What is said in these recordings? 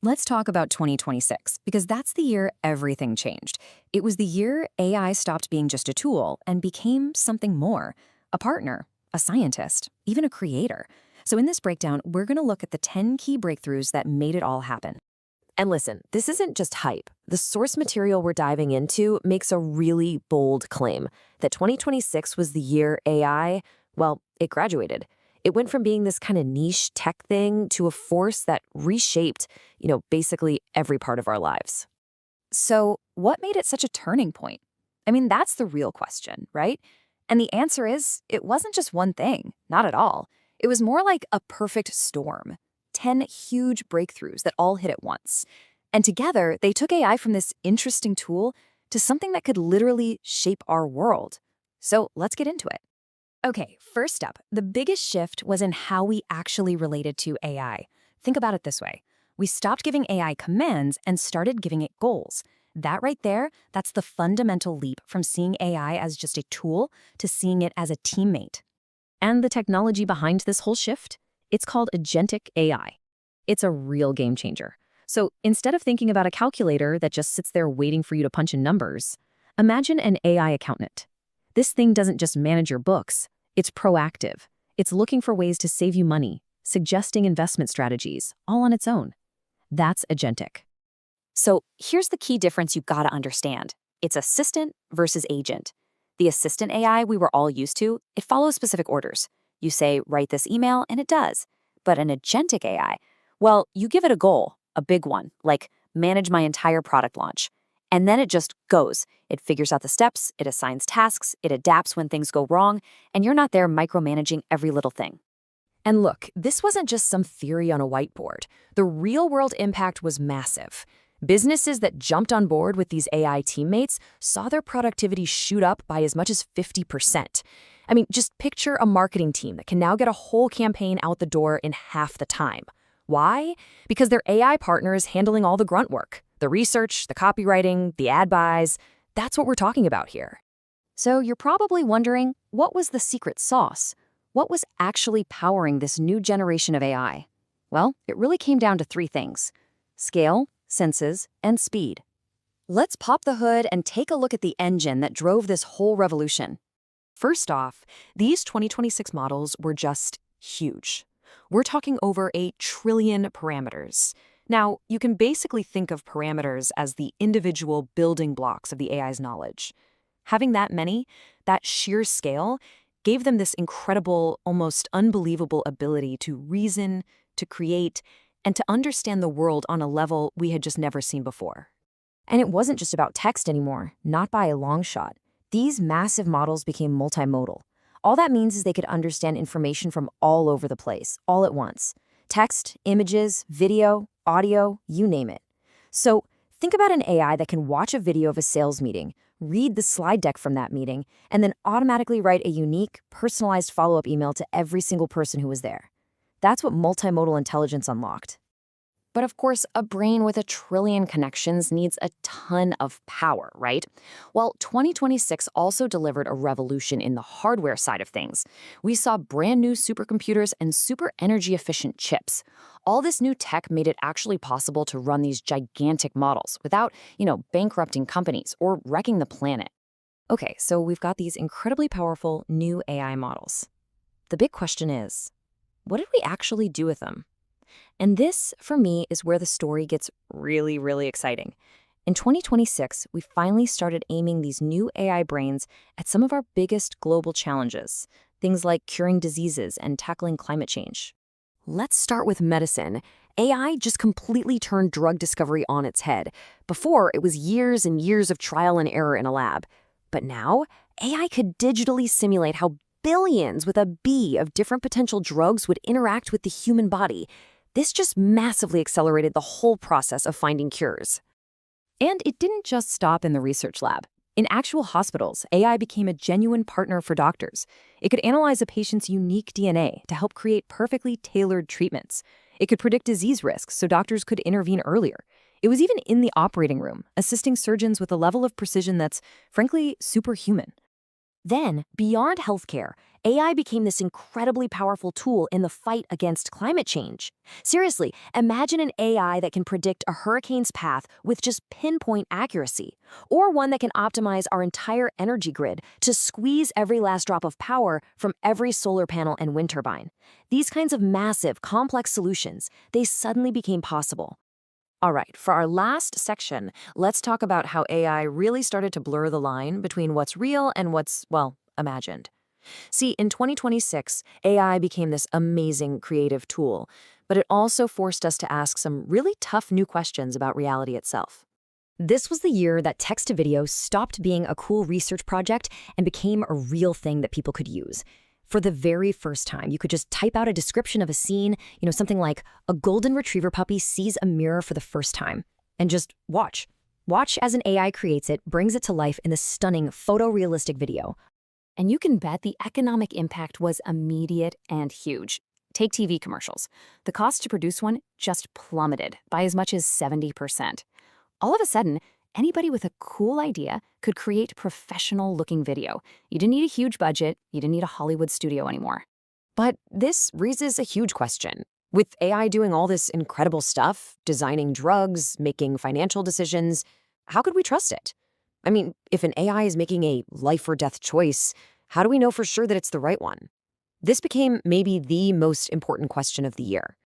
Let's talk about 2026, because that's the year everything changed. It was the year AI stopped being just a tool and became something more: a partner, a scientist, even a creator. So in this breakdown, we're going to look at the 10 key breakthroughs that made it all happen. And listen, this isn't just hype. The source material we're diving into makes a really bold claim that 2026 was the year AI, well, it graduated. It went from being this kind of niche tech thing to a force that reshaped, basically every part of our lives. So, what made it such a turning point? I mean, that's the real question, right? And the answer is, it wasn't just one thing, not at all. It was more like a perfect storm. 10 huge breakthroughs that all hit at once. And together, they took AI from this interesting tool to something that could literally shape our world. So, let's get into it. Okay, first up, the biggest shift was in how we actually related to AI. Think about it this way. We stopped giving AI commands and started giving it goals. That right there, that's the fundamental leap from seeing AI as just a tool to seeing it as a teammate. And the technology behind this whole shift? It's called agentic AI. It's a real game changer. So instead of thinking about a calculator that just sits there waiting for you to punch in numbers, imagine an AI accountant. This thing doesn't just manage your books. It's proactive. It's looking for ways to save you money, suggesting investment strategies, all on its own. That's agentic. So here's the key difference you've got to understand. It's assistant versus agent. The assistant AI we were all used to, it follows specific orders. You say, write this email, and it does. But an agentic AI, well, you give it a goal, a big one, like manage my entire product launch. And then it just goes. It figures out the steps, it assigns tasks, it adapts when things go wrong, and you're not there micromanaging every little thing. And look, this wasn't just some theory on a whiteboard. The real-world impact was massive. Businesses that jumped on board with these AI teammates saw their productivity shoot up by as much as 50%. I mean, just picture a marketing team that can now get a whole campaign out the door in half the time. Why? Because their AI partner is handling all the grunt work. The research, the copywriting, the ad buys, that's what we're talking about here. So you're probably wondering, what was the secret sauce? What was actually powering this new generation of AI? Well, it really came down to three things: scale, senses, and speed. Let's pop the hood and take a look at the engine that drove this whole revolution. First off, these 2026 models were just huge. We're talking over 1 trillion parameters. Now, you can basically think of parameters as the individual building blocks of the AI's knowledge. Having that many, that sheer scale, gave them this incredible, almost unbelievable ability to reason, to create, and to understand the world on a level we had just never seen before. And it wasn't just about text anymore, not by a long shot. These massive models became multimodal. All that means is they could understand information from all over the place, all at once. Text, images, video, audio, you name it. So think about an AI that can watch a video of a sales meeting, read the slide deck from that meeting, and then automatically write a unique, personalized follow-up email to every single person who was there. That's what multimodal intelligence unlocked. But of course, a brain with 1 trillion connections needs a ton of power, right? Well, 2026 also delivered a revolution in the hardware side of things. We saw brand new supercomputers and super energy-efficient chips. All this new tech made it actually possible to run these gigantic models without, bankrupting companies or wrecking the planet. Okay, so we've got these incredibly powerful new AI models. The big question is, what did we actually do with them? And this, for me, is where the story gets really, really exciting. In 2026, we finally started aiming these new AI brains at some of our biggest global challenges, things like curing diseases and tackling climate change. Let's start with medicine. AI just completely turned drug discovery on its head. Before, it was years and years of trial and error in a lab. But now, AI could digitally simulate how billions with a B of different potential drugs would interact with the human body. This just massively accelerated the whole process of finding cures. And it didn't just stop in the research lab. In actual hospitals, AI became a genuine partner for doctors. It could analyze a patient's unique DNA to help create perfectly tailored treatments. It could predict disease risks so doctors could intervene earlier. It was even in the operating room, assisting surgeons with a level of precision that's, frankly, superhuman. Then, beyond healthcare, AI became this incredibly powerful tool in the fight against climate change. Seriously, imagine an AI that can predict a hurricane's path with just pinpoint accuracy, or one that can optimize our entire energy grid to squeeze every last drop of power from every solar panel and wind turbine. These kinds of massive, complex solutions, they suddenly became possible. All right, for our last section, let's talk about how AI really started to blur the line between what's real and what's, well, imagined. See, in 2026, AI became this amazing creative tool, but it also forced us to ask some really tough new questions about reality itself. This was the year that text-to-video stopped being a cool research project and became a real thing that people could use. For the very first time, you could just type out a description of a scene, something like, a golden retriever puppy sees a mirror for the first time, and just watch. Watch as an AI creates it, brings it to life in this stunning photorealistic video. And you can bet the economic impact was immediate and huge. Take TV commercials. The cost to produce one just plummeted by as much as 70%. All of a sudden, anybody with a cool idea could create professional-looking video. You didn't need a huge budget. You didn't need a Hollywood studio anymore. But this raises a huge question. With AI doing all this incredible stuff, designing drugs, making financial decisions, how could we trust it? I mean, if an AI is making a life or death choice, how do we know for sure that it's the right one? This became maybe the most important question of the year.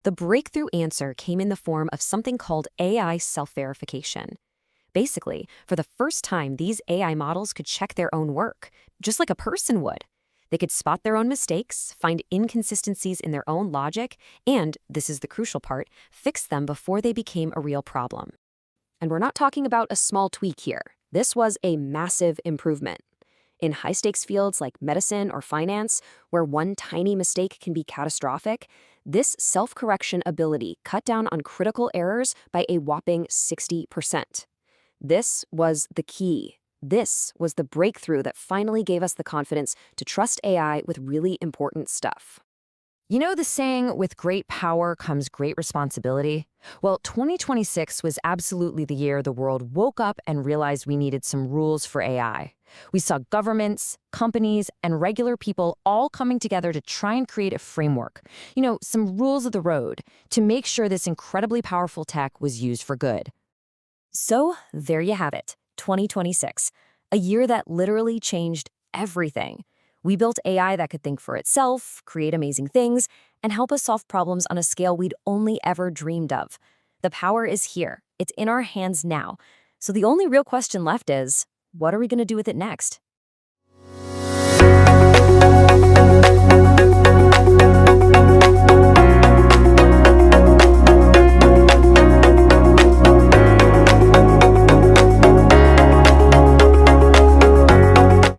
The breakthrough answer came in the form of something called AI self-verification. Basically, for the first time, these AI models could check their own work, just like a person would. They could spot their own mistakes, find inconsistencies in their own logic, and, this is the crucial part, fix them before they became a real problem. And we're not talking about a small tweak here. This was a massive improvement. In high-stakes fields like medicine or finance, where one tiny mistake can be catastrophic, this self-correction ability cut down on critical errors by a whopping 60%. This was the key. This was the breakthrough that finally gave us the confidence to trust AI with really important stuff. You know the saying, with great power comes great responsibility? Well, 2026 was absolutely the year the world woke up and realized we needed some rules for AI. We saw governments, companies, and regular people all coming together to try and create a framework, some rules of the road, to make sure this incredibly powerful tech was used for good. So there you have it, 2026, a year that literally changed everything. We built AI that could think for itself, create amazing things, and help us solve problems on a scale we'd only ever dreamed of. The power is here. It's in our hands now. So the only real question left is, what are we going to do with it next?